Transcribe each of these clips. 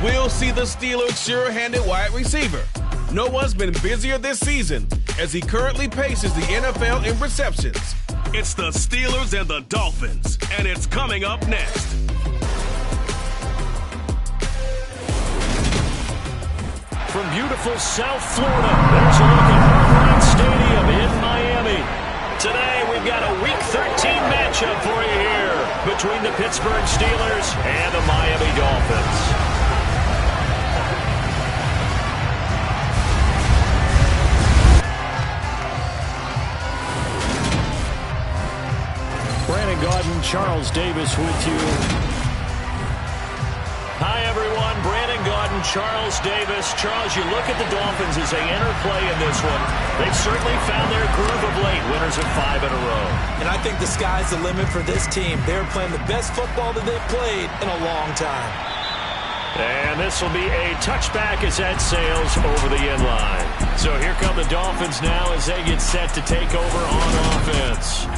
We'll see the Steelers' sure-handed wide receiver. No one's been busier this season as he currently paces the NFL in receptions. It's the Steelers and the Dolphins, and it's coming up next. From beautiful South Florida, there's a look at Hard Rock Stadium in Miami. Today, we've got a Week 13 matchup for you here between the Pittsburgh Steelers and the Miami Dolphins. Brandon Gaudin, Charles Davis with you. Hi, everyone. Brandon Gaudin, Charles Davis. Charles, you look at the Dolphins as they enter play in this one. They've certainly found their groove of late, winners of 5 in a row. And I think the sky's the limit for this team. They're playing the best football that they've played in a long time. And this will be a touchback as that sails over the end line. So here come the Dolphins now as they get set to take over on offense.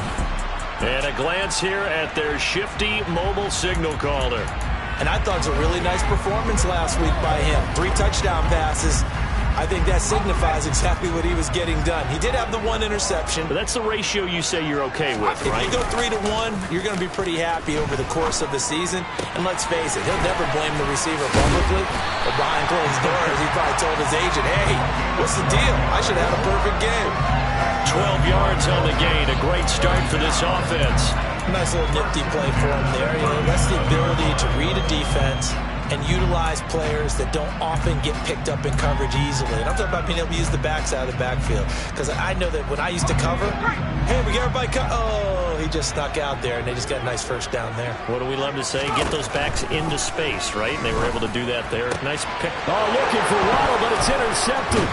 And a glance here at their shifty mobile signal caller. And I thought it was a really nice performance last week by him. 3 touchdown passes. I think that signifies exactly what he was getting done. He did have the 1 interception. But that's the ratio you say you're okay with, right? If you go 3-to-1, you're going to be pretty happy over the course of the season. And let's face it, he'll never blame the receiver publicly. But behind closed doors, he probably told his agent, hey, what's the deal? I should have had a perfect game. 12 yards on the gain. A great start for this offense. Nice little nifty play for him there. You know, that's the ability to read a defense and utilize players that don't often get picked up in coverage easily. And I'm talking about being able to use the backside of the backfield. Because I know that when I used to cover, hey, we got everybody oh, he just snuck out there, and they just got a nice first down there. What do we love to say? Get those backs into space, right? And they were able to do that there. Nice pick. Oh, looking for Waddle, but it's intercepted.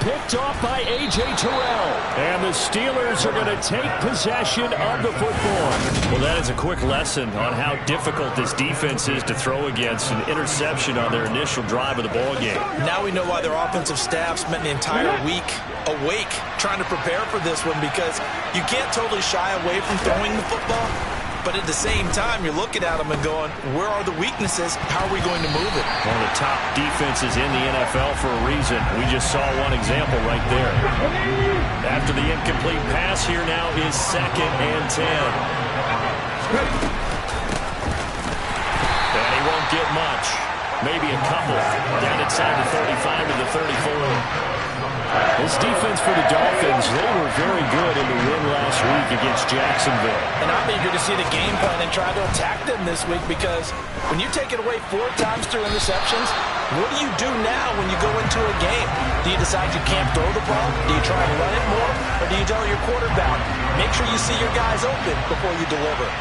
Picked off by A.J. Terrell. And the Steelers are going to take possession of the football. Well, that is a quick lesson on how difficult this defense is to throw against an interception on their initial drive of the ball game. Now we know why their offensive staff spent the entire week awake trying to prepare for this one, because you can't totally shy away from throwing the football. But at the same time, you're looking at them and going, where are the weaknesses? How are we going to move it? One of the top defenses in the NFL for a reason. We just saw one example right there. After the incomplete pass, here now is 2nd and 10. And he won't get much. Maybe a couple. Down inside the 35 to the 34. This defense for the Dolphins, they were very good in the win last week against Jacksonville. And I'm eager to see the game plan and try to attack them this week, because when you take it away 4 times through interceptions, what do you do now when you go into a game? Do you decide you can't throw the ball? Do you try to run it more? Or do you tell your quarterback, make sure you see your guys open before you deliver?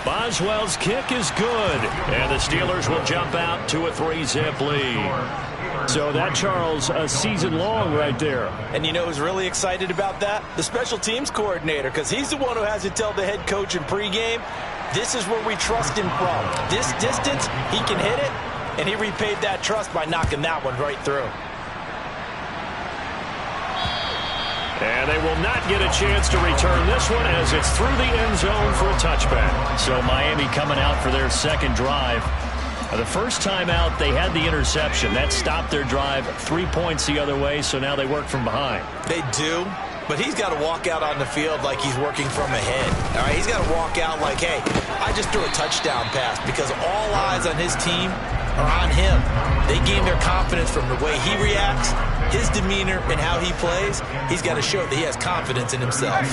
Boswell's kick is good, and the Steelers will jump out to a 3-zip lead. So that, Charles, a season long right there. And you know who's really excited about that? The special teams coordinator, because he's the one who has to tell the head coach in pregame, this is where we trust him from. This distance, he can hit it, and he repaid that trust by knocking that one right through. And they will not get a chance to return this one as it's through the end zone for a touchback. So Miami coming out for their second drive. The first time out, they had the interception. That stopped their drive 3 points the other way, so now they work from behind. They do, but he's got to walk out on the field like he's working from ahead. All right, he's got to walk out like, hey, I just threw a touchdown pass, because all eyes on his team are on him. They gain their confidence from the way he reacts, his demeanor, and how he plays. He's got to show that he has confidence in himself.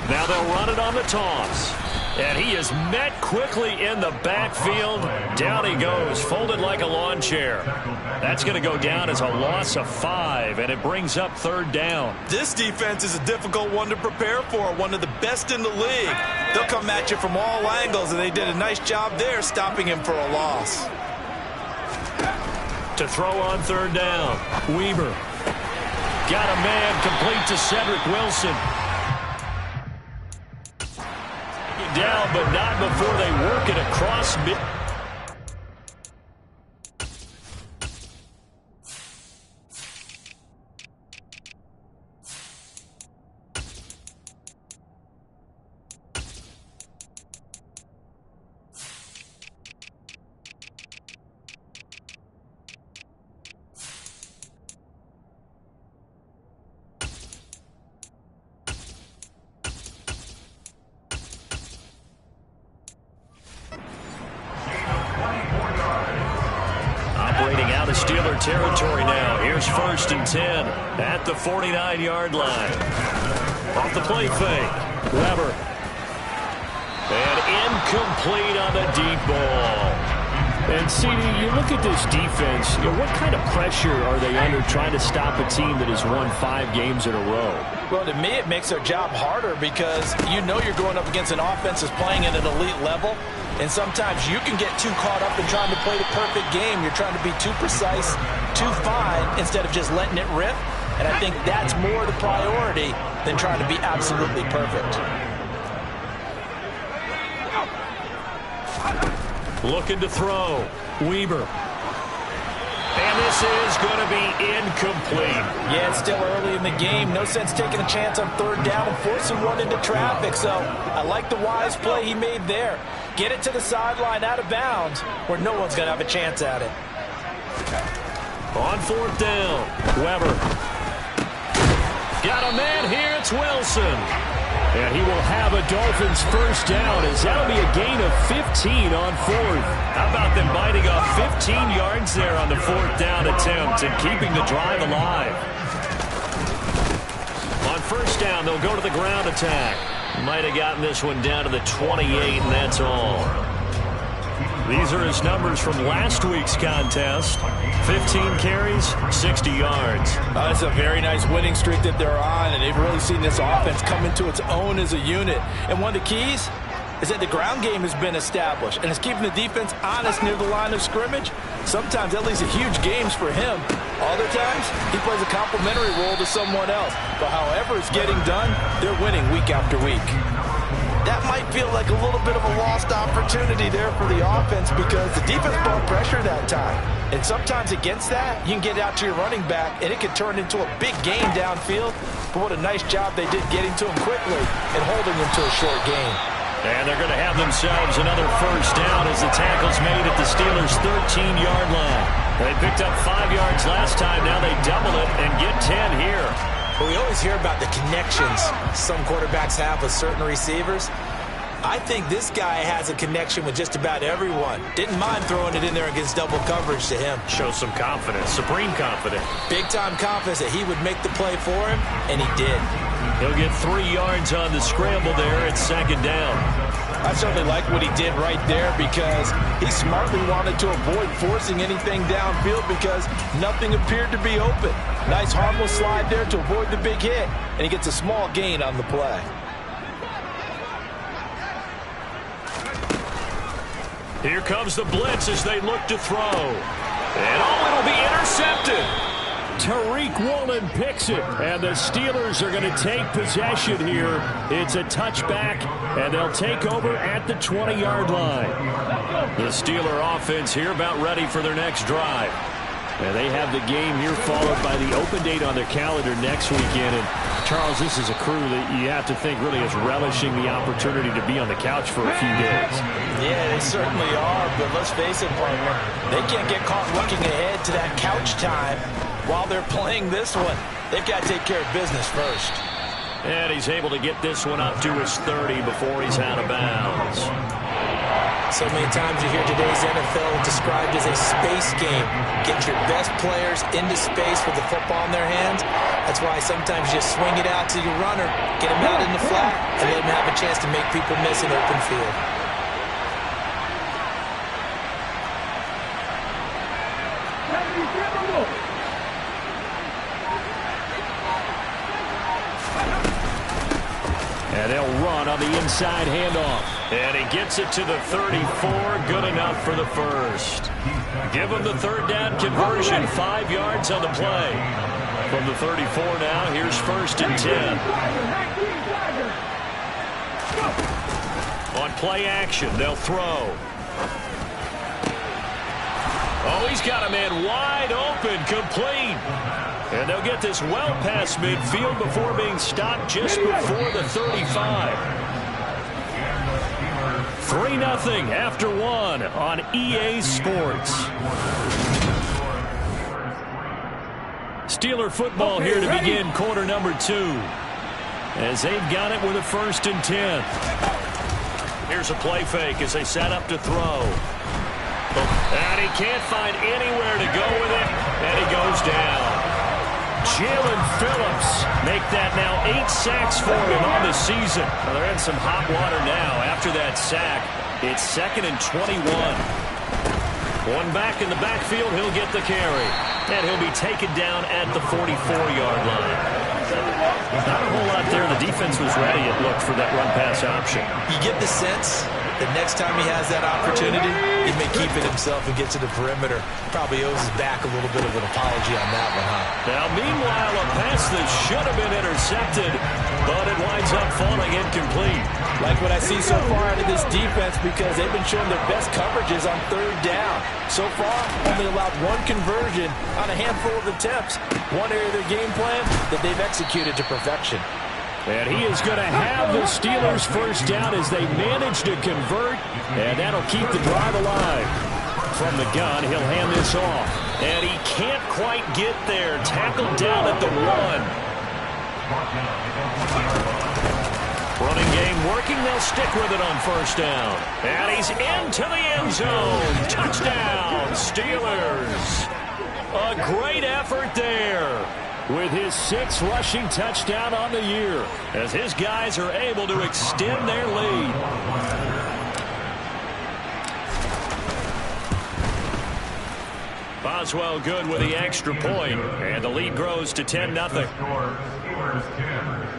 Now they'll run it on the toss. And he is met quickly in the backfield. Down he goes, folded like a lawn chair. That's going to go down as a loss of 5, and it brings up 3rd down. This defense is a difficult one to prepare for, one of the best in the league. They'll come at you from all angles, and they did a nice job there stopping him for a loss. To throw on 3rd down, Weaver. Got a man complete to Cedric Wilson. Down, but not before they work it across mid. territory now. Here's 1st and 10 at the 49-yard line. Off the play fake. Weber. And incomplete on the deep ball. And, CD, you look at this defense, what kind of pressure are they under trying to stop a team that has won 5 games in a row? Well, to me, it makes their job harder because you know you're going up against an offense that's playing at an elite level, and sometimes you can get too caught up in trying to play the perfect game. You're trying to be too precise, too fine, instead of just letting it rip, and I think that's more the priority than trying to be absolutely perfect. Looking to throw. Weber. And this is going to be incomplete. Yeah, it's still early in the game. No sense taking a chance on 3rd down and forcing one into traffic. So I like the wise play he made there. Get it to the sideline out of bounds where no one's going to have a chance at it. On 4th down. Weber. Got a man here. It's Wilson. And he will have a Dolphins 1st down as that'll be a gain of 15 on 4th. How about them biting off 15 yards there on the 4th down attempt and keeping the drive alive? On 1st down, they'll go to the ground attack. Might have gotten this one down to the 28, and that's all. These are his numbers from last week's contest. 15 carries, 60 yards. That's a very nice winning streak that they're on, and they've really seen this offense come into its own as a unit. And one of the keys is that the ground game has been established, and it's keeping the defense honest near the line of scrimmage. Sometimes that leads to huge games for him. Other times, he plays a complementary role to someone else. But however it's getting done, they're winning week after week. That might feel like a little bit of a lost opportunity there for the offense because the defense brought pressure that time. And sometimes against that, you can get out to your running back, and it can turn into a big game downfield. But what a nice job they did getting to him quickly and holding him to a short gain. And they're going to have themselves another 1st down as the tackle's made at the Steelers' 13-yard line. They picked up 5 yards last time. Now they double it and get 10 here. But we always hear about the connections some quarterbacks have with certain receivers. I think this guy has a connection with just about everyone. Didn't mind throwing it in there against double coverage to him. Shows some confidence, supreme confidence. Big-time confidence that he would make the play for him, and he did. He'll get 3 yards on the scramble there at 2nd down. I certainly like what he did right there because he smartly wanted to avoid forcing anything downfield because nothing appeared to be open. Nice harmless slide there to avoid the big hit, and he gets a small gain on the play. Here comes the blitz as they look to throw. And it'll be intercepted. Tariq Woolen picks it, and the Steelers are going to take possession here. It's a touchback, and they'll take over at the 20-yard line. The Steeler offense here about ready for their next drive. And they have the game here followed by the open date on their calendar next weekend. And Charles, this is a crew that you have to think really is relishing the opportunity to be on the couch for a few days. Yeah, they certainly are, but let's face it, partner, they can't get caught looking ahead to that couch time while they're playing this one. They've got to take care of business first. And he's able to get this one up to his 30 before he's out of bounds. So many times you hear today's NFL described as a space game. Get your best players into space with the football in their hands. That's why sometimes you just swing it out to your runner, get him out in the flat, and let him have a chance to make people miss an open field. And they'll run on the inside handoff. And he gets it to the 34. Good enough for the first. Give him the 3rd down conversion. 5 yards on the play. From the 34 now, here's 1st and 10. On play action, they'll throw. Oh, he's got a man wide open, complete. And they'll get this well past midfield before being stopped just before the 35. 3-0 after 1 on EA Sports. Steeler football here to begin quarter number 2. As they've got it with a 1st and 10. Here's a play fake as they set up to throw. And he can't find anywhere to go with it. And he goes down. Jalen Phillips make that now 8 sacks for him on the season. Well, they're in some hot water now after that sack. It's 2nd and 21. One back in the backfield, he'll get the carry. And he'll be taken down at the 44-yard line. Not a whole lot there. The defense was ready, it looked, for that run-pass option. You get the sense that next time he has that opportunity, he may keep it himself and get to the perimeter. Probably owes his back a little bit of an apology on that one, huh? Now, meanwhile, a pass that should have been intercepted, but it winds up falling incomplete. Like what I see so far out of this defense, because they've been showing their best coverages on 3rd down. So far, only allowed 1 conversion on a handful of attempts. One area of their game plan that they've executed to perfection. And he is going to have the Steelers first down as they manage to convert, and that'll keep the drive alive. From the gun, he'll hand this off, and he can't quite get there. Tackled down at the 1. Running game working. They'll stick with it on first down. And he's into the end zone. Touchdown, Steelers. A great effort there with his 6th rushing touchdown on the year as his guys are able to extend their lead. Boswell good with the extra point, and the lead grows to 10-0.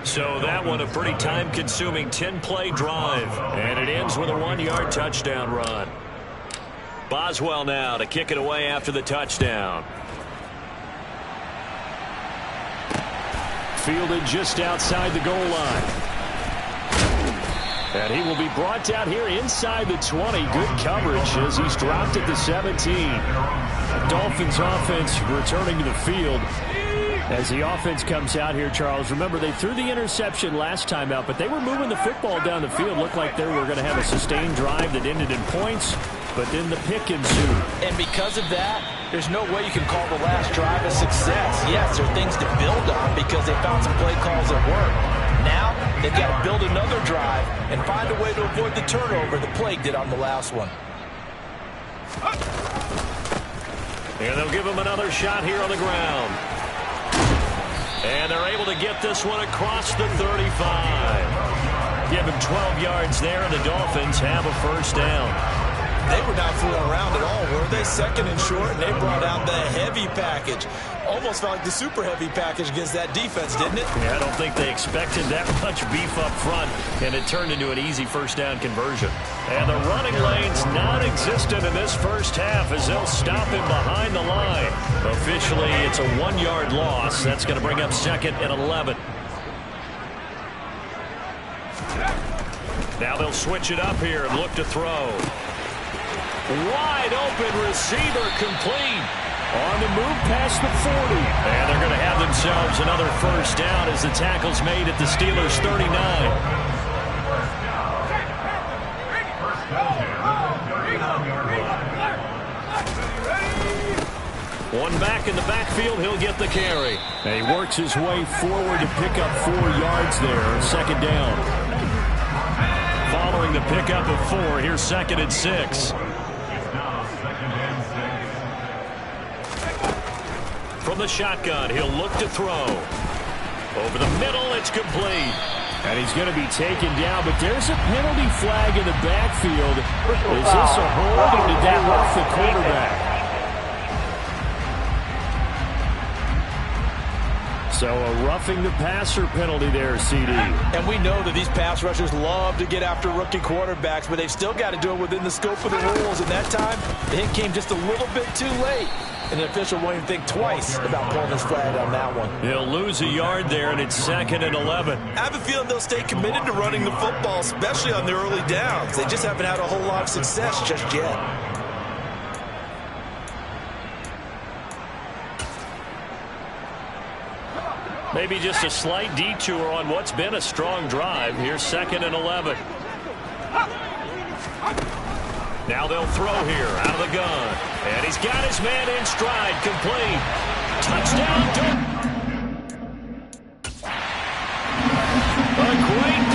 So that one a pretty time-consuming 10-play drive, and it ends with a 1-yard touchdown run. Boswell now to kick it away after the touchdown. Fielded just outside the goal line. And he will be brought down here inside the 20. Good coverage as he's dropped at the 17. The Dolphins offense returning to the field. As the offense comes out here, Charles, remember they threw the interception last time out, but they were moving the football down the field. Looked like they were going to have a sustained drive that ended in points, but then the pick ensued. And because of that, there's no way you can call the last drive a success. Yes, there are things to build on because they found some play calls that work. Now, they've got to build another drive and find a way to avoid the turnover the Plague did on the last one. And they'll give him another shot here on the ground. And they're able to get this one across the 35. Give him 12 yards there, and the Dolphins have a first down. They were not fooling around at all, were they? 2nd and short, and they brought out the heavy package. Almost felt like the super heavy package against that defense, didn't it? Yeah, I don't think they expected that much beef up front, and it turned into an easy first down conversion. And the running lane's non-existent in this first half as they'll stop him behind the line. Officially, it's a 1-yard loss. That's going to bring up 2nd and 11. Now they'll switch it up here and look to throw. Wide open receiver complete. On the move past the 40. And they're going to have themselves another first down as the tackle's made at the Steelers' 39. One back in the backfield, he'll get the carry. And he works his way forward to pick up 4 yards there. 2nd down. Following the pickup of 4, here's 2nd and 6. From the shotgun, he'll look to throw. Over the middle, it's complete. And he's going to be taken down, but there's a penalty flag in the backfield. Is this a hold, or did that rough the quarterback? So a roughing the passer penalty there, CD. And we know that these pass rushers love to get after rookie quarterbacks, but they've still got to do it within the scope of the rules. And that time, the hit came just a little bit too late. And the official won't even think twice about pulling his flag on that one. He'll lose a yard there, and it's 2nd and 11. I have a feeling they'll stay committed to running the football, especially on the early downs. They just haven't had a whole lot of success just yet. Maybe just a slight detour on what's been a strong drive. Here's 2nd and 11. Now they'll throw here out of the gun. And he's got his man in stride, complete. Touchdown. A great.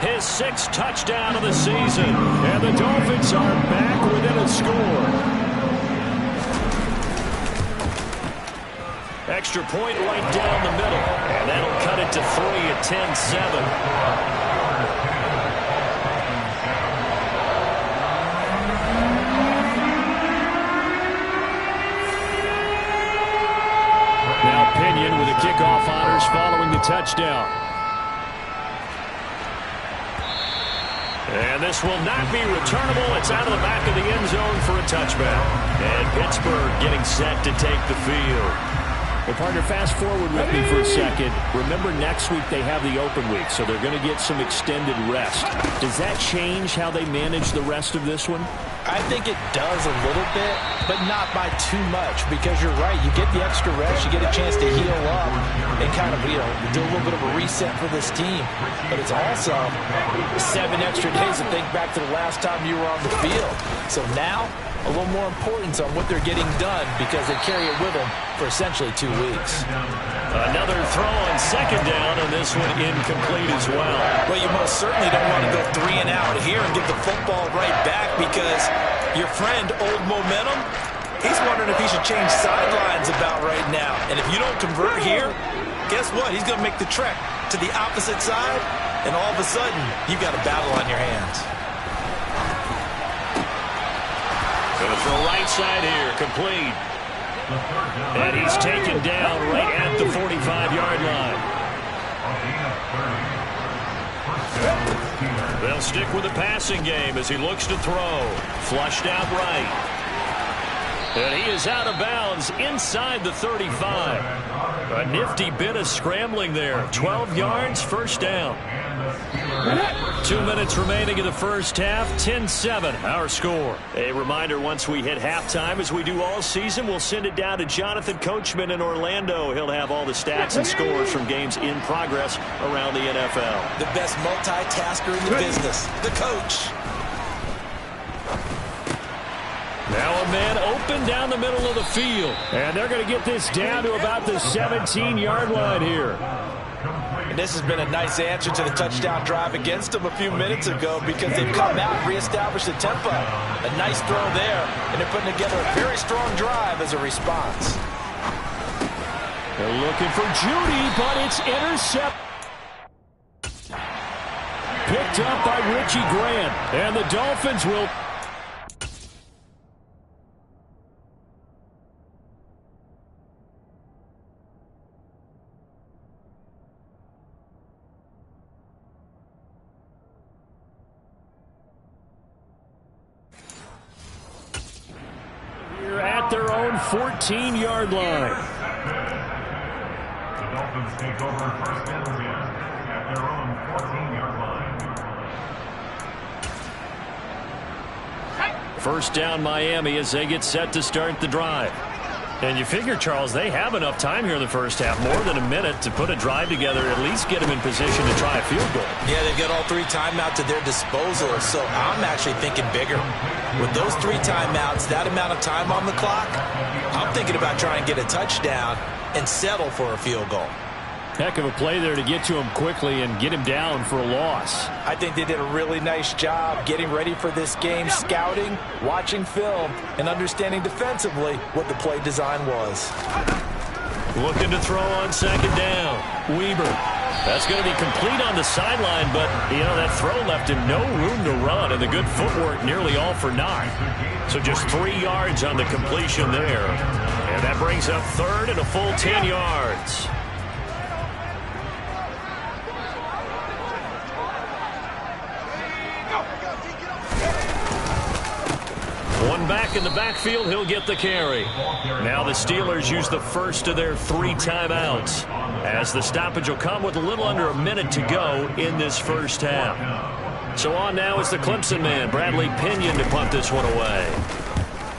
his 6th touchdown of the season. And the Dolphins are back within a score. Extra point right down the middle. And that'll cut it to 3 at 10-7. With the kickoff honors following the touchdown. And this will not be returnable. It's out of the back of the end zone for a touchback. And Pittsburgh getting set to take the field. Well, partner, fast forward with me for a second. Remember, next week they have the open week, so they're going to get some extended rest. Does that change how they manage the rest of this one? I think it does a little bit, but not by too much, because you're right. You get the extra rest. You get a chance to heal up and kind of, do a little bit of a reset for this team. But it's also 7 extra days to think back to the last time you were on the field. So now, a little more importance on what they're getting done, because they carry it with them for essentially 2 weeks. Another throw on 2nd down, and this one incomplete as well. Well, you most certainly don't want to go 3 and out here and get the football right back, because your friend, Old Momentum, he's wondering if he should change sidelines about right now. And if you don't convert here, guess what? He's going to make the trek to the opposite side, and all of a sudden, you've got a battle on your hands. Going to throw right side here, complete. And he's taken down right at the 45-yard line. They'll stick with the passing game as he looks to throw. Flushed out right. And he is out of bounds inside the 35. A nifty bit of scrambling there. 12 yards, first down. 2 minutes remaining in the first half. 10-7, our score. A reminder, once we hit halftime, as we do all season, we'll send it down to Jonathan Coachman in Orlando. He'll have all the stats and scores from games in progress around the NFL. The best multitasker in the business, the coach. Now a man open down the middle of the field. And they're going to get this down to about the 17-yard line here. And this has been a nice answer to the touchdown drive against them a few minutes ago, because they've come out and reestablished the tempo. A nice throw there, and they're putting together a very strong drive as a response. They're looking for Judy, but it's intercepted. Picked up by Richie Grant, and the Dolphins will... at their own 14-yard line. The Dolphins take over first and 10 at their own 14-yard line. First down Miami as they get set to start the drive. And you figure, Charles, they have enough time here in the first half, more than a minute, to put a drive together, at least get them in position to try a field goal. Yeah, they've got all 3 timeouts at their disposal, so I'm actually thinking bigger. With those 3 timeouts, that amount of time on the clock, I'm thinking about trying to get a touchdown and settle for a field goal. Heck of a play there to get to him quickly and get him down for a loss. I think they did a really nice job getting ready for this game, scouting, watching film, and understanding defensively what the play design was. Looking to throw on 2nd down. Weber. That's going to be complete on the sideline, but, that throw left him no room to run, and the good footwork nearly all for naught. So just 3 yards on the completion there. And that brings up 3rd and a full 10 yards. One back in the backfield, he'll get the carry. Now the Steelers use the first of their 3 timeouts, as the stoppage will come with a little under a minute to go in this first half. So on now is the Clemson man, Bradley Pinion, to punt this one away.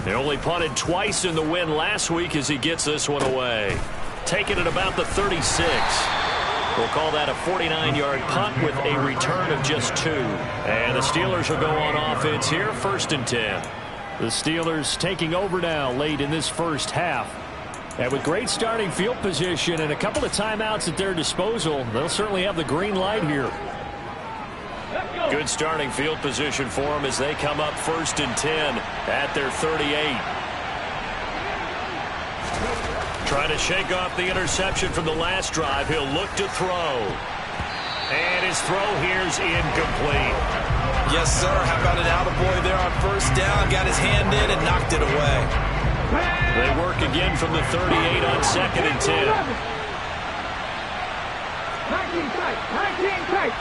They only punted twice in the win last week as he gets this one away. Taking it about the 36. We'll call that a 49-yard punt with a return of just 2. And the Steelers will go on offense here, 1st and 10. The Steelers taking over now late in this first half. And with great starting field position and a couple of timeouts at their disposal, they'll certainly have the green light here. Good starting field position for them as they come up 1st and 10 at their 38. Trying to shake off the interception from the last drive. He'll look to throw. And his throw here's incomplete. Yes, sir. How about an attaboy there on 1st down? Got his hand in and knocked it away. They work again from the 38 on 2nd and 10. 19 tight. 19 tight.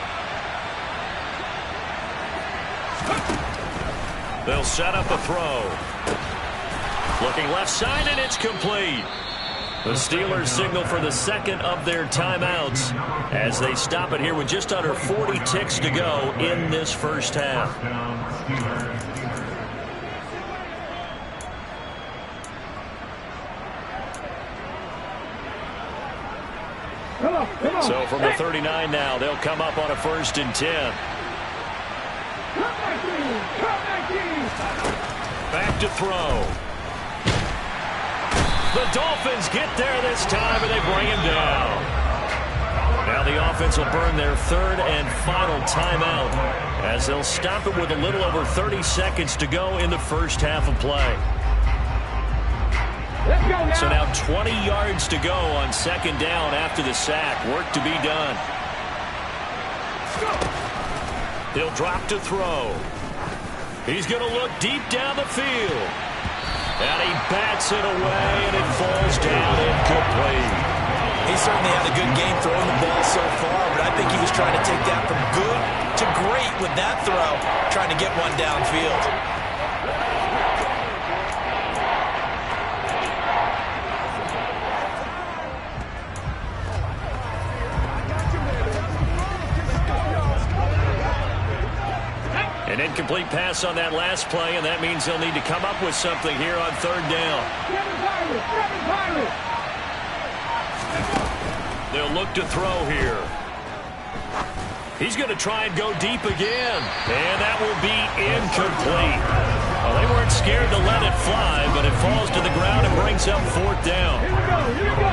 They'll set up a throw. Looking left side, and it's complete. The Steelers signal for the second of their timeouts as they stop it here with just under 40 ticks to go in this first half. So from the 39 now, they'll come up on a 1st and 10. Back to throw. The Dolphins get there this time, and they bring him down. Now the offense will burn their 3rd and final timeout as they'll stop it with a little over 30 seconds to go in the first half of play. So now 20 yards to go on 2nd down after the sack. Work to be done. He'll drop to throw. He's going to look deep down the field. And he bats it away, and it falls down incomplete. He certainly had a good game throwing the ball so far, but I think he was trying to take that from good to great with that throw, trying to get one downfield. An incomplete pass on that last play, and that means they'll need to come up with something here on 3rd down. They'll look to throw here. He's going to try and go deep again, and that will be incomplete. Well, they weren't scared to let it fly, but it falls to the ground and brings up 4th down. Here we go.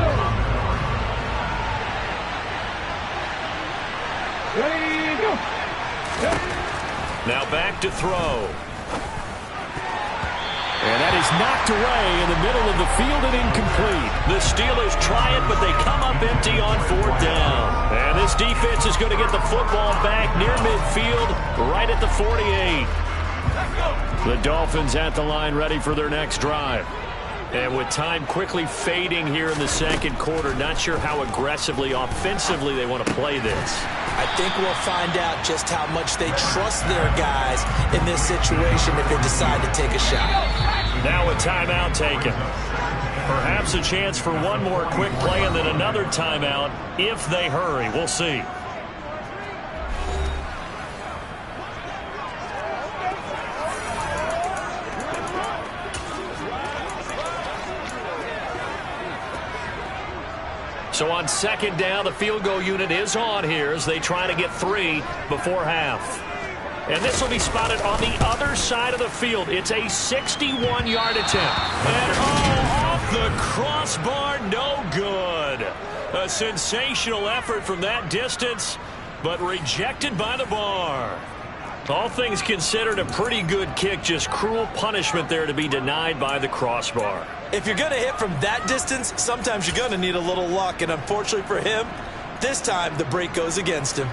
Ready, go. Now back to throw. And that is knocked away in the middle of the field and incomplete. The Steelers try it, but they come up empty on 4th down. And this defense is going to get the football back near midfield, right at the 48. The Dolphins at the line ready for their next drive. And with time quickly fading here in the 2nd quarter, not sure how aggressively, offensively they want to play this. I think we'll find out just how much they trust their guys in this situation if they decide to take a shot. Now a timeout taken. Perhaps a chance for one more quick play and then another timeout if they hurry. We'll see. So on 2nd down, the field goal unit is on here as they try to get 3 before half. And this will be spotted on the other side of the field. It's a 61-yard attempt. And off the crossbar, no good. A sensational effort from that distance, but rejected by the bar. All things considered, a pretty good kick, just cruel punishment there to be denied by the crossbar. If you're going to hit from that distance, sometimes you're going to need a little luck, and unfortunately for him, this time the break goes against him.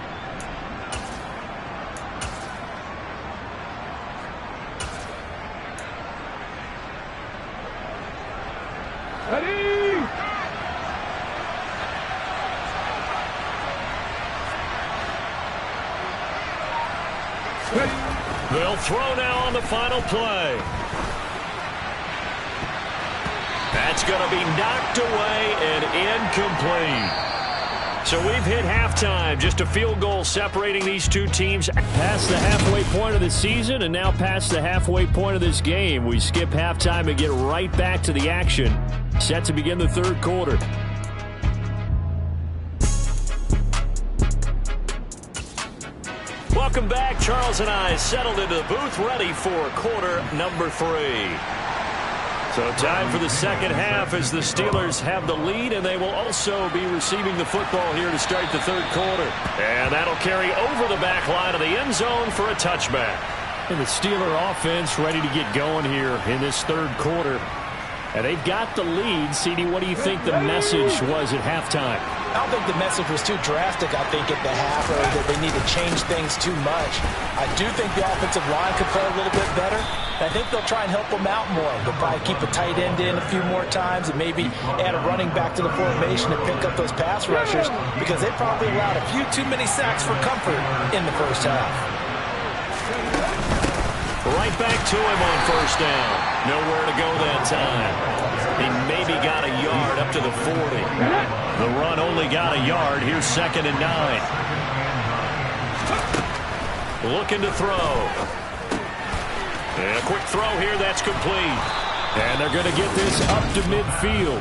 Ready! They'll throw now on the final play. That's going to be knocked away and incomplete. So we've hit halftime. Just a field goal separating these two teams. Past the halfway point of the season and now past the halfway point of this game. We skip halftime and get right back to the action. Set to begin the 3rd quarter. Welcome back. Charles and I settled into the booth ready for quarter number 3. So time for the second half as the Steelers have the lead, and they will also be receiving the football here to start the third quarter. And that'll carry over the back line of the end zone for a touchback. And the Steeler offense ready to get going here in this third quarter. And they've got the lead. CD, what do you think the message was at halftime? I don't think the message was too drastic, I think, at the half, or that they need to change things too much. I do think the offensive line could play a little bit better. And I think they'll try and help them out more. They'll probably keep a tight end in a few more times and maybe add a running back to the formation and pick up those pass rushers because they probably allowed a few too many sacks for comfort in the first half. Right back to him on first down. Nowhere to go that time. He maybe got a yard up to the 40. The run only got a yard. Here's 2nd and 9. Looking to throw. And a quick throw here. That's complete. And they're going to get this up to midfield.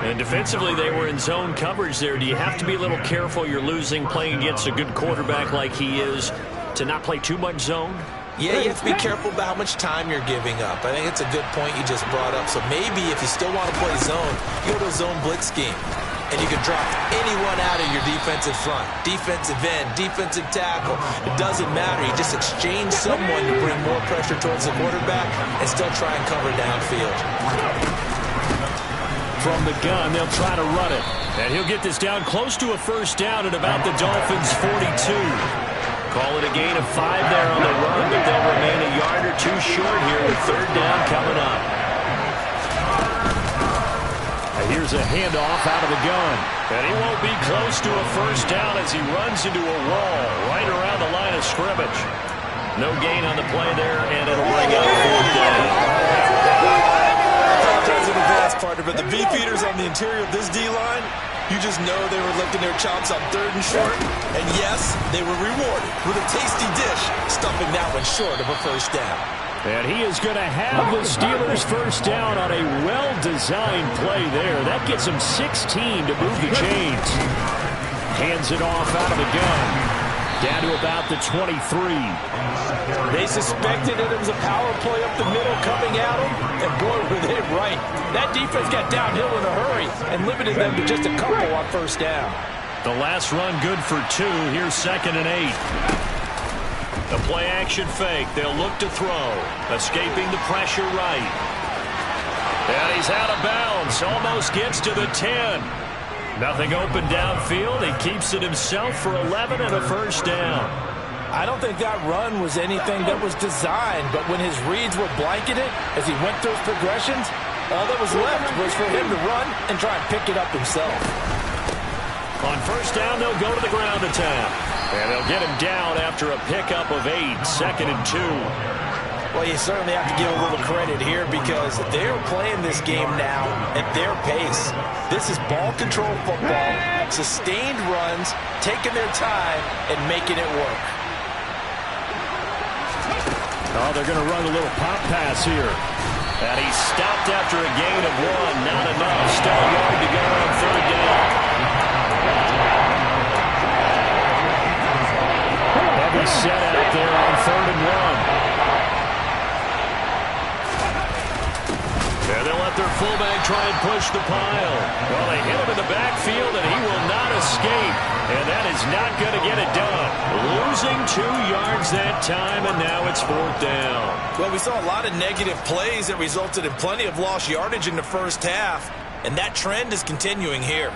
And defensively, they were in zone coverage there. Do you have to be a little careful? You're losing playing against a good quarterback like he is to not play too much zone? Yeah, you have to be careful about how much time you're giving up. I think it's a good point you just brought up. So maybe if you still want to play zone, you go to a zone blitz scheme. And you can drop anyone out of your defensive front. Defensive end, defensive tackle. It doesn't matter. You just exchange someone to bring more pressure towards the quarterback and still try and cover downfield. From the gun, they'll try to run it. And he'll get this down close to a first down at about the Dolphins' 42. Call it a gain of 5 there on the run, but they'll remain a yard or two short here with third down coming up. Here's a handoff out of the gun. And he won't be close to a first down as he runs into a wall right around the line of scrimmage. No gain on the play there, and it'll bring up fourth down. I apologize in advance, partner, but the beefeaters on the interior of this D-line, you just know they were licking their chops on 3rd and short. And yes, they were rewarded with a tasty dish, stuffing that one short of a first down. And he is going to have the Steelers first down on a well-designed play there. That gets him 16 to move the chains. Hands it off out of the gun. Down to about the 23. They suspected that it was a power play up the middle coming at them, and boy, were they right. That defense got downhill in a hurry and limited them to just a couple on first down. The last run good for 2. Here's 2nd and 8. The play-action fake. They'll look to throw. Escaping the pressure right. And he's out of bounds. Almost gets to the 10. Nothing open downfield. He keeps it himself for 11 and a first down. I don't think that run was anything that was designed, but when his reads were blanketed as he went through his progressions, all that was left was for him to run and try and pick it up himself. On first down, they'll go to the ground attack. And they'll get him down after a pickup of 8, 2nd and 2. Well, you certainly have to give a little credit here because they're playing this game now at their pace. This is ball control football, sustained runs, taking their time, and making it work. Oh, they're going to run a little pop pass here. And he's stopped after a gain of 1. Not enough. Still a yard to go on third down. Heavy set out there on 3rd and 1. And they'll let their fullback try and push the pile. Well, they hit him in the backfield, and he will not escape. And that is not going to get it done. Losing 2 yards that time, and now it's 4th down. Well, we saw a lot of negative plays that resulted in plenty of lost yardage in the first half, and that trend is continuing here.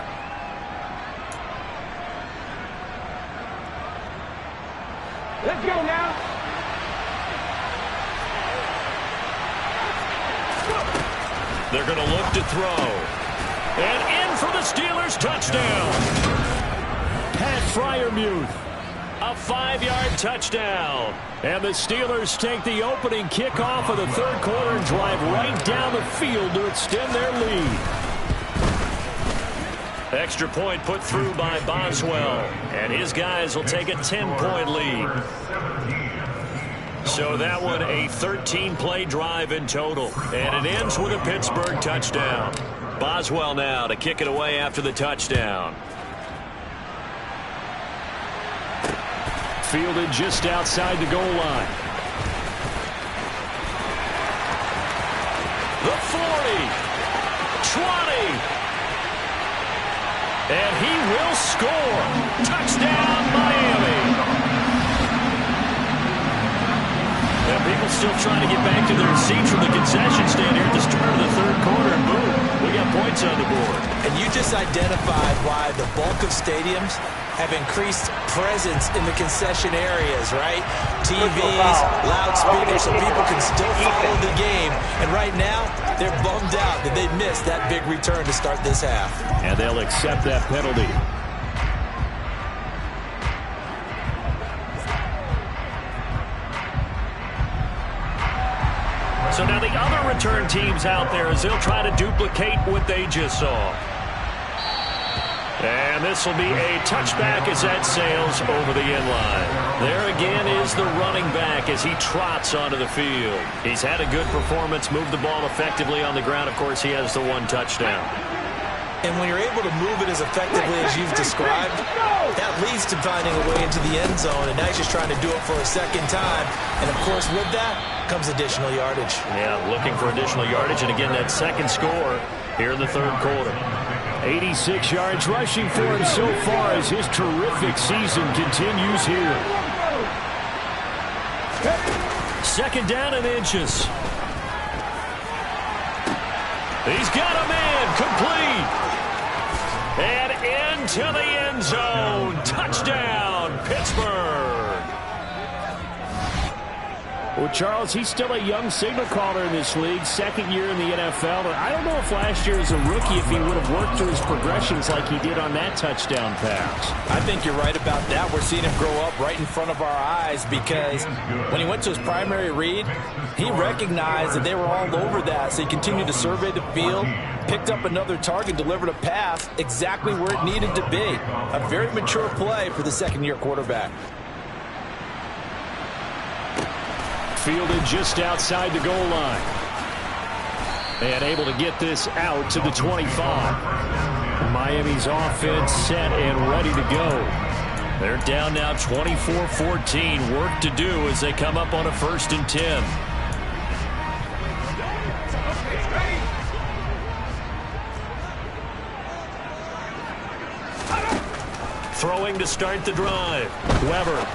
Let's go now. They're going to look to throw. And in for the Steelers touchdown. Pat Freiermuth. A 5-yard touchdown. And the Steelers take the opening kickoff of the third quarter and drive right down the field to extend their lead. Extra point put through by Boswell. And his guys will take a 10-point lead. So that one a 13-play drive in total. And it ends with a Pittsburgh touchdown. Boswell now to kick it away after the touchdown. Fielded just outside the goal line. the 40, 20, and he will score. Touchdown, Miami. Now, people still trying to get back to their seats from the concession stand here at the start of the third quarter, and boom, we got points on the board. And you just identified why the bulk of stadiums have increased presence in the concession areas, right? TVs, loudspeakers, so people can still follow the game. And right now, they're bummed out that they missed that big return to start this half. And they'll accept that penalty. So now the other return teams out there as they'll try to duplicate what they just saw. And this will be a touchback as that sails over the end line. There again is the running back as he trots onto the field. He's had a good performance, moved the ball effectively on the ground. Of course, he has the one touchdown. And when you're able to move it as effectively as you've described, that leads to finding a way into the end zone. And now he's just trying to do it for a second time. And, of course, with that comes additional yardage. Yeah, looking for additional yardage. And, again, that second score here in the third quarter. 86 yards rushing for him so far as his terrific season continues here. Second down and inches. He's got a man complete. And into the end zone. Touchdown, Pittsburgh. Well, Charles, he's still a young signal caller in this league, second year in the NFL. But I don't know if last year as a rookie, if he would have worked through his progressions like he did on that touchdown pass. I think you're right about that. We're seeing him grow up right in front of our eyes because when he went to his primary read, he recognized that they were all over that. So he continued to survey the field, picked up another target, delivered a pass exactly where it needed to be. A very mature play for the second-year quarterback. Fielded just outside the goal line. And able to get this out to the 25. Miami's offense set and ready to go. They're down now 24-14. Work to do as they come up on a 1st and 10. Throwing to start the drive. Weber.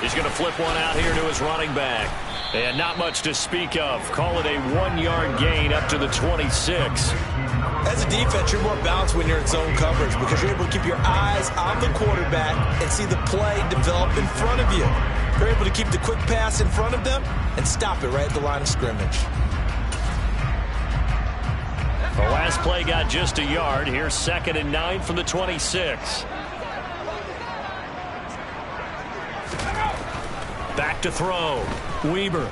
He's going to flip one out here to his running back. And not much to speak of. Call it a 1-yard gain up to the 26. As a defense, you're more balanced when you're in zone coverage because you're able to keep your eyes on the quarterback and see the play develop in front of you. You're able to keep the quick pass in front of them and stop it right at the line of scrimmage. The last play got just a yard. Here's 2nd and 9 from the 26. Back to throw. Weber.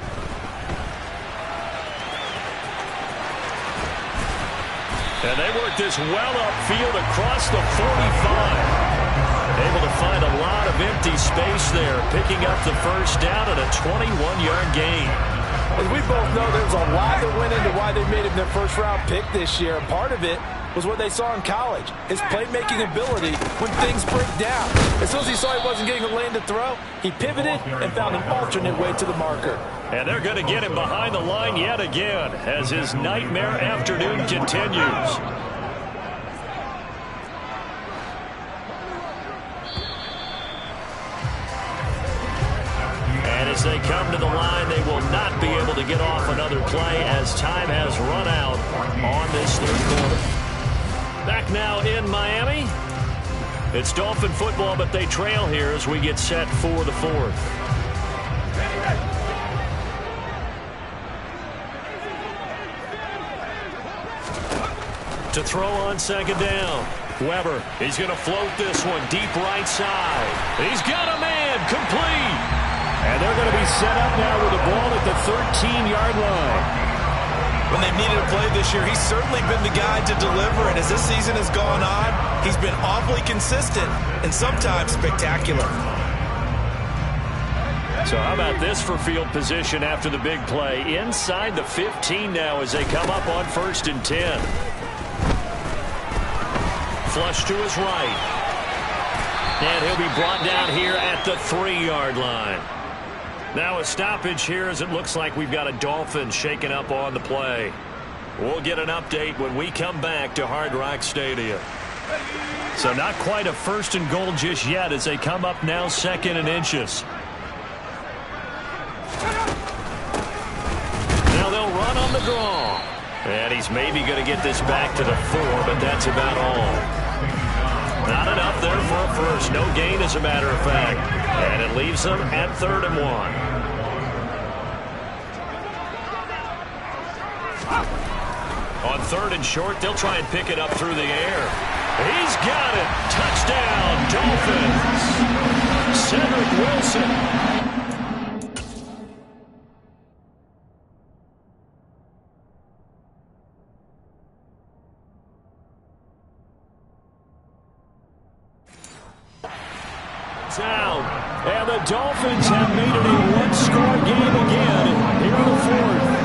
And they work this well upfield across the 45. Able to find a lot of empty space there, picking up the first down and a 21-yard gain. As we both know, there's a lot that went into why they made him their first-round pick this year. Part of it was what they saw in college, his playmaking ability when things break down. As soon as he saw he wasn't getting a lane to throw, he pivoted and found an alternate way to the marker. And they're going to get him behind the line yet again as his nightmare afternoon continues. And as they come to the line, they will not be able to get off another play as time has run out on this third quarter. Back now in Miami. It's Dolphin football, but they trail here as we get set for the 4th. To throw on 2nd down. Weber, he's going to float this one deep right side. He's got a man complete. And they're going to be set up now with the ball at the 13-yard line. When they've needed a play this year, he's certainly been the guy to deliver. And as this season has gone on, he's been awfully consistent and sometimes spectacular. So how about this for field position after the big play? Inside the 15 now as they come up on 1st and 10. Flush to his right. And he'll be brought down here at the 3-yard line. Now a stoppage here as it looks like we've got a Dolphin shaking up on the play. We'll get an update when we come back to Hard Rock Stadium. So not quite a 1st and goal just yet as they come up now 2nd and inches. Now they'll run on the draw. And he's maybe going to get this back to the 4, but that's about all. Not enough there for a first. No gain, as a matter of fact. And it leaves them at 3rd and 1. On 3rd and short, they'll try and pick it up through the air. He's got it. Touchdown, Dolphins. Cedric Wilson. Down. And the Dolphins have made it a one-score game again here in the 4th.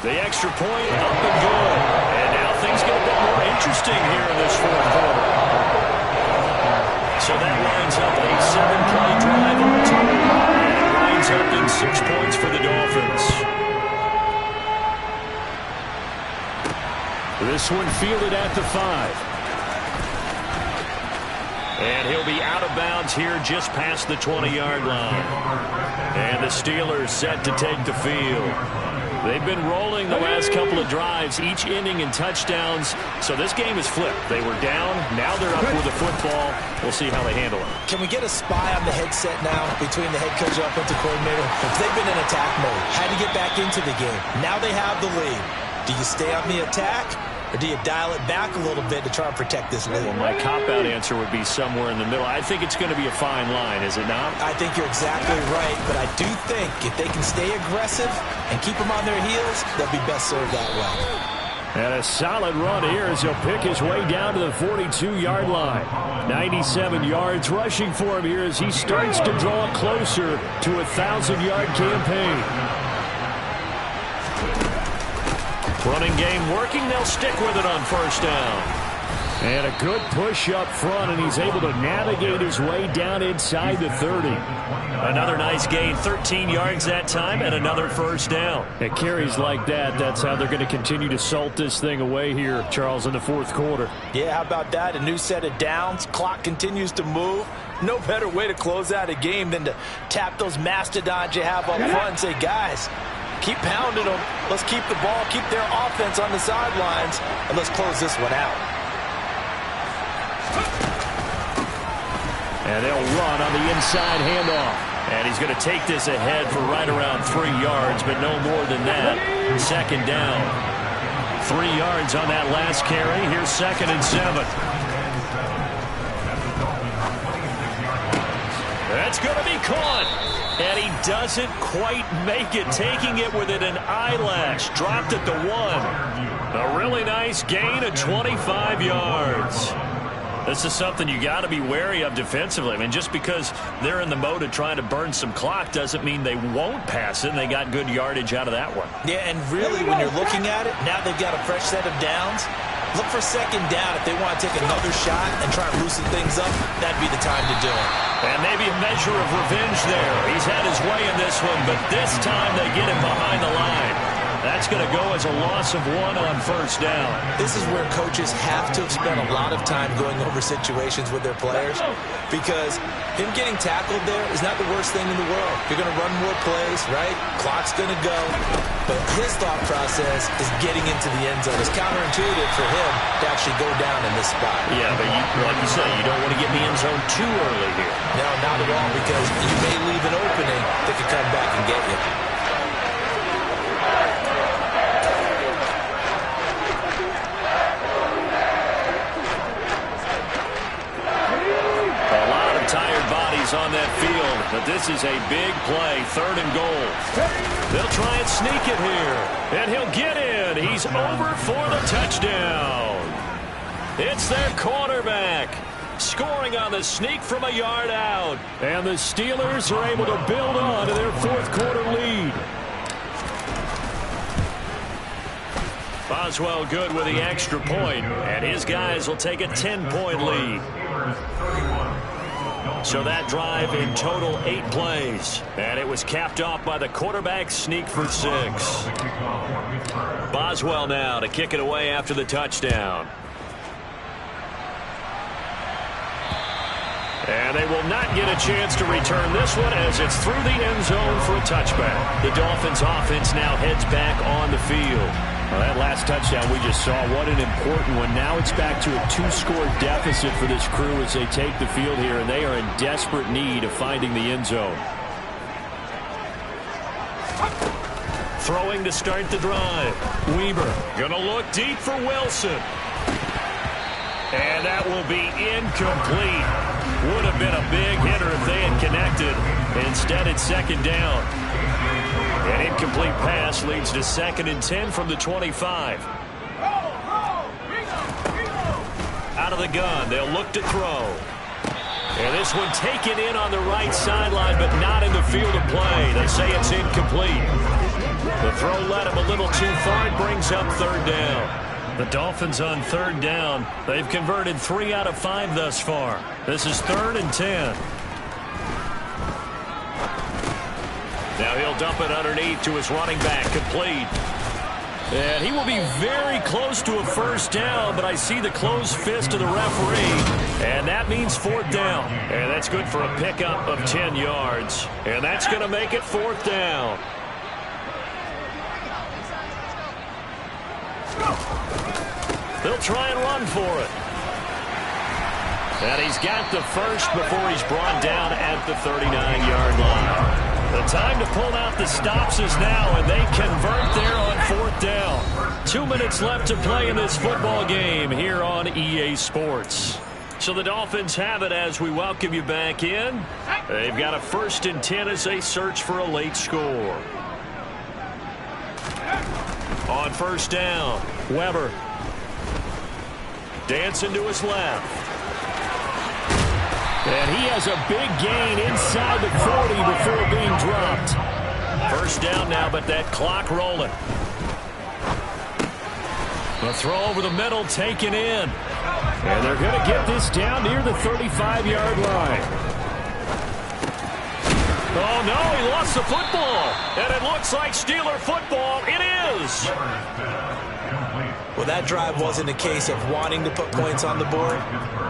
The extra point up and good. And now things get a bit more interesting here in this 4th quarter. So that lines up a 7-play drive all total. And it lines up in 6 points for the Dolphins. This one fielded at the 5. And he'll be out of bounds here just past the 20-yard line. And the Steelers set to take the field. They've been rolling the last couple of drives, each inning in touchdowns. So this game is flipped. They were down. Now they're up with the football. We'll see how they handle it. Can we get a spy on the headset now between the head coach and offensive coordinator? They've been in attack mode. Had to get back into the game. Now they have the lead. Do you stay on the attack? Or do you dial it back a little bit to try and protect this lead? Well, my cop-out answer would be somewhere in the middle. I think it's going to be a fine line, is it not? I think you're exactly right, but I do think if they can stay aggressive and keep them on their heels, they'll be best served that way. And a solid run here as he'll pick his way down to the 42-yard line. 97 yards rushing for him here as he starts to draw closer to a 1,000-yard campaign. Running game working. They'll stick with it on 1st down. And a good push up front, and he's able to navigate his way down inside the 30. Another nice gain, 13 yards that time, and another 1st down. It carries like that. That's how they're going to continue to salt this thing away here, Charles, in the 4th quarter. Yeah, how about that? A new set of downs. Clock continues to move. No better way to close out a game than to tap those mastodons you have up front and say, guys, keep pounding them. Let's keep the ball, keep their offense on the sidelines, and let's close this one out. And they'll run on the inside handoff. And he's going to take this ahead for right around 3 yards, but no more than that. 2nd down. 3 yards on that last carry. Here's 2nd and 7. That's going to be caught. And he doesn't quite make it, taking it within an eyelash. Dropped at the 1. A really nice gain of 25 yards. This is something you got to be wary of defensively. I mean, just because they're in the mode of trying to burn some clock doesn't mean they won't pass it, and they got good yardage out of that one. Yeah, and really, when you're looking at it, now they've got a fresh set of downs. Look for 2nd down. If they want to take another shot and try and loosen things up, that'd be the time to do it. And maybe a measure of revenge there. He's had his way in this one, but this time they get him behind the line. That's going to go as a loss of 1 on 1st down. This is where coaches have to have spent a lot of time going over situations with their players, because him getting tackled there is not the worst thing in the world. You're going to run more plays, right? Clock's going to go. But his thought process is getting into the end zone. It's counterintuitive for him to actually go down in this spot. Yeah, but like you say, you don't want to get in the end zone too early here. No, not at all, because you may leave an opening that could come back and get you. On that field, but this is a big play, 3rd and goal. They'll try and sneak it here, and he'll get in. He's over for the touchdown. It's their quarterback scoring on the sneak from a yard out, and the Steelers are able to build on to their 4th quarter lead. Boswell good with the extra point, and his guys will take a 10-point lead. So that drive in total 8 plays. And it was capped off by the quarterback sneak for 6. Boswell now to kick it away after the touchdown. And they will not get a chance to return this one as it's through the end zone for a touchback. The Dolphins offense now heads back on the field. Well, that last touchdown we just saw, what an important one. Now it's back to a 2-score deficit for this crew as they take the field here, and they are in desperate need of finding the end zone. Throwing to start the drive. Weber going to look deep for Wilson. And that will be incomplete. Would have been a big hitter if they had connected. Instead, it's second down. An incomplete pass leads to 2nd and 10 from the 25. Out of the gun, they'll look to throw. And this one taken in on the right sideline, but not in the field of play. They say it's incomplete. The throw led him a little too far. It brings up 3rd down. The Dolphins on 3rd down. They've converted 3 out of 5 thus far. This is 3rd and 10. Now he'll dump it underneath to his running back, complete. And he will be very close to a 1st down, but I see the closed fist of the referee, and that means 4th down. And that's good for a pickup of 10 yards. And that's going to make it 4th down. They'll try and run for it. And he's got the first before he's brought down at the 39-yard line. The time to pull out the stops is now, and they convert there on 4th down. 2 minutes left to play in this football game here on EA Sports. So the Dolphins have it as we welcome you back in. They've got a 1st and 10 as they search for a late score. On 1st down, Weber. Dancing to his left. And he has a big gain inside the 40 before being dropped. 1st down now, but that clock rolling. The throw over the middle taken in. And they're going to get this down near the 35-yard line. Oh, no, he lost the football. And it looks like Steeler football. It is. Well, that drive wasn't a case of wanting to put points on the board.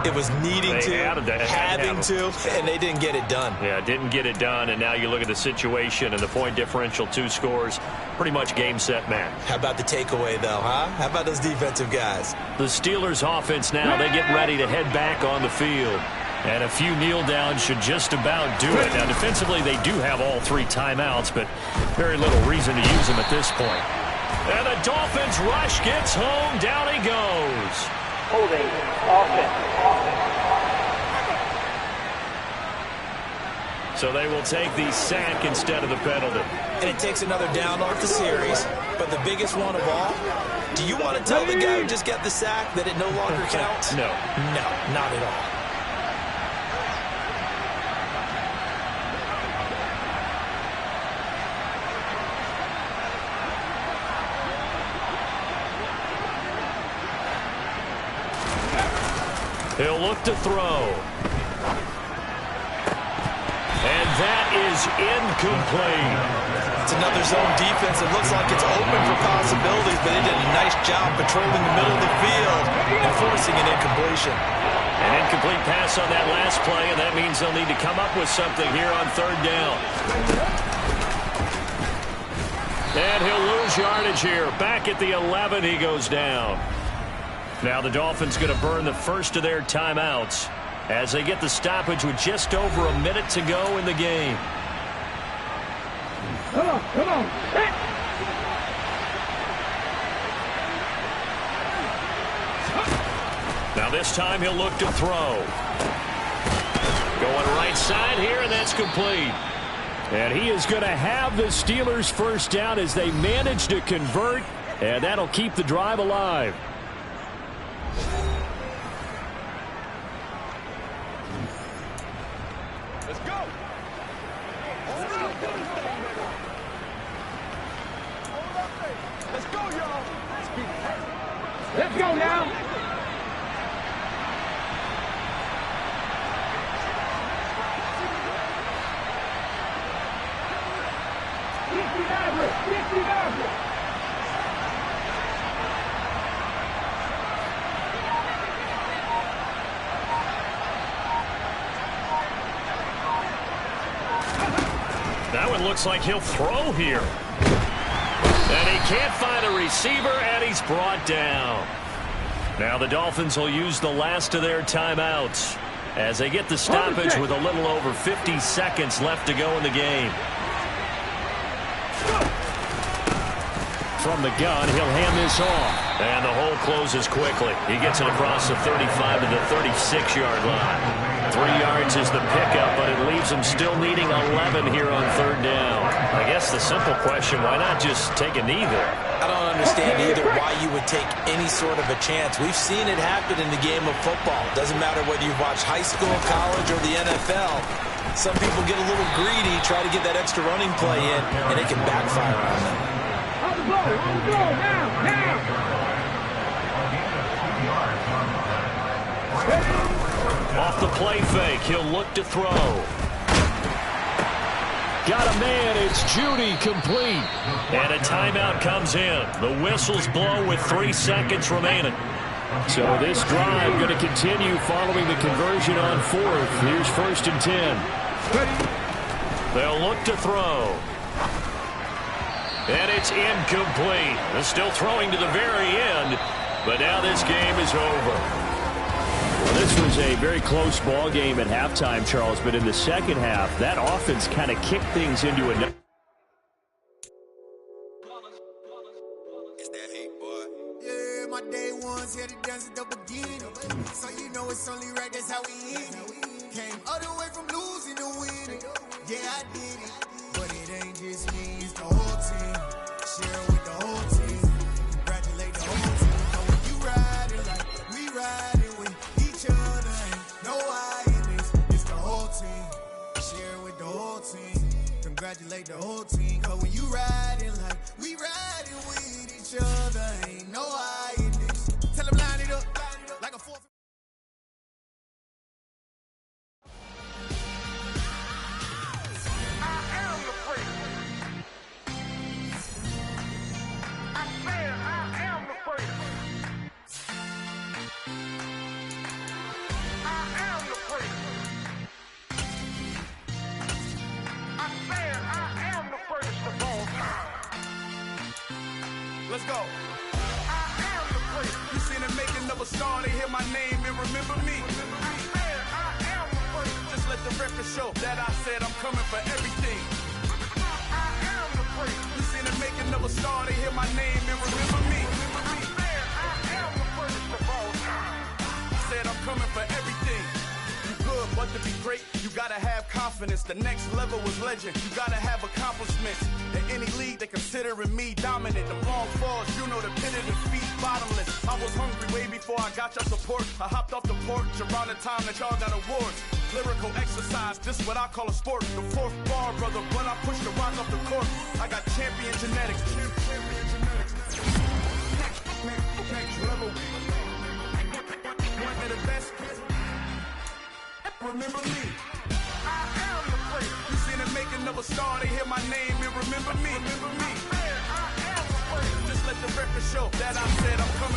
It was needing to, having to, and they didn't get it done. Yeah, didn't get it done, and now you look at the situation and the point differential, 2 scores, pretty much game, set, match. How about the takeaway, though, huh? How about those defensive guys? The Steelers offense now, they get ready to head back on the field. And a few kneel downs should just about do it. Now, defensively, they do have all 3 timeouts, but very little reason to use them at this point. And the Dolphins rush gets home. Down he goes. Holding offense. So they will take the sack instead of the penalty. And it takes another down off the series. But the biggest one of all, do you want to tell the guy who just got the sack that it no longer counts? No. No, not at all. He'll look to throw. And that is incomplete. It's another zone defense. It looks like it's open for possibilities, but they did a nice job patrolling the middle of the field and forcing an incompletion. An incomplete pass on that last play, and that means they'll need to come up with something here on 3rd down. And he'll lose yardage here. Back at the 11, he goes down. Now the Dolphins going to burn the first of their timeouts as they get the stoppage with just over a minute to go in the game. Come on, come on. Now this time he'll look to throw. Going right side here, and that's complete. And he is going to have the Steelers' 1st down as they manage to convert, and that'll keep the drive alive. Let's go now. And looks like he'll throw here. And he can't find a receiver, and he's brought down. Now the Dolphins will use the last of their timeouts as they get the stoppage with a little over 50 seconds left to go in the game. From the gun, he'll hand this off. And the hole closes quickly. He gets it across the 35 to the 36-yard line. 3 yards is the pickup, but it leaves him still needing 11 here on third down. I guess the simple question, why not just take a knee there? I don't understand either why you would take any sort of a chance. We've seen it happen in the game of football. Doesn't matter whether you watch high school, college, or the NFL. Some people get a little greedy, try to get that extra running play in, and it can backfire on them. Off the play fake, he'll look to throw. Got a man, it's Judy, complete. And a timeout comes in. The whistles blow with 3 seconds remaining. So this drive going to continue following the conversion on fourth. Here's 1st and 10. They'll look to throw. And it's incomplete. They're still throwing to the very end, but now this game is over. Well, this was a very close ball game at halftime, Charles, but in the second half, that offense kind of kicked things into a... Yeah, my day ones here to dance at the beginning. So you know it's only right, that's how we end it. Came all the way from losing to winning. Yeah, I did it. But it ain't just me, it's the whole team. Share with the whole team. Congratulate the whole team. Now when you ride it like we ride it with each other, ain't no I in this. It's the whole team. Share with the whole team. Congratulate the whole team. Cause when you ride it like we ride it with each other, ain't no I in this. Tell them line it up like a fourth. Let's go. You seen the making of a star, they hear my name and remember me. Just let the record show that I said I'm coming for everything. You seen the making of a star, they hear my name and remember me. I said I'm coming for everything. You good, but to be great, you gotta have confidence. The next level was legend. You gotta have accomplishments. In any league, they considering me dominant. The long falls, you know the pit of defeat, bottomless. I was hungry way before I got your support. I hopped off the porch around the time that y'all got awards. Lyrical exercise, this what I call a sport. The fourth bar, brother, when I push the rock off the court. I got champion genetics. Next level. One of the best. Remember me. I am the place. You seen the making of a star, they hear my name and remember me. Remember me. I am the place. Just let the record show that I said I'm coming.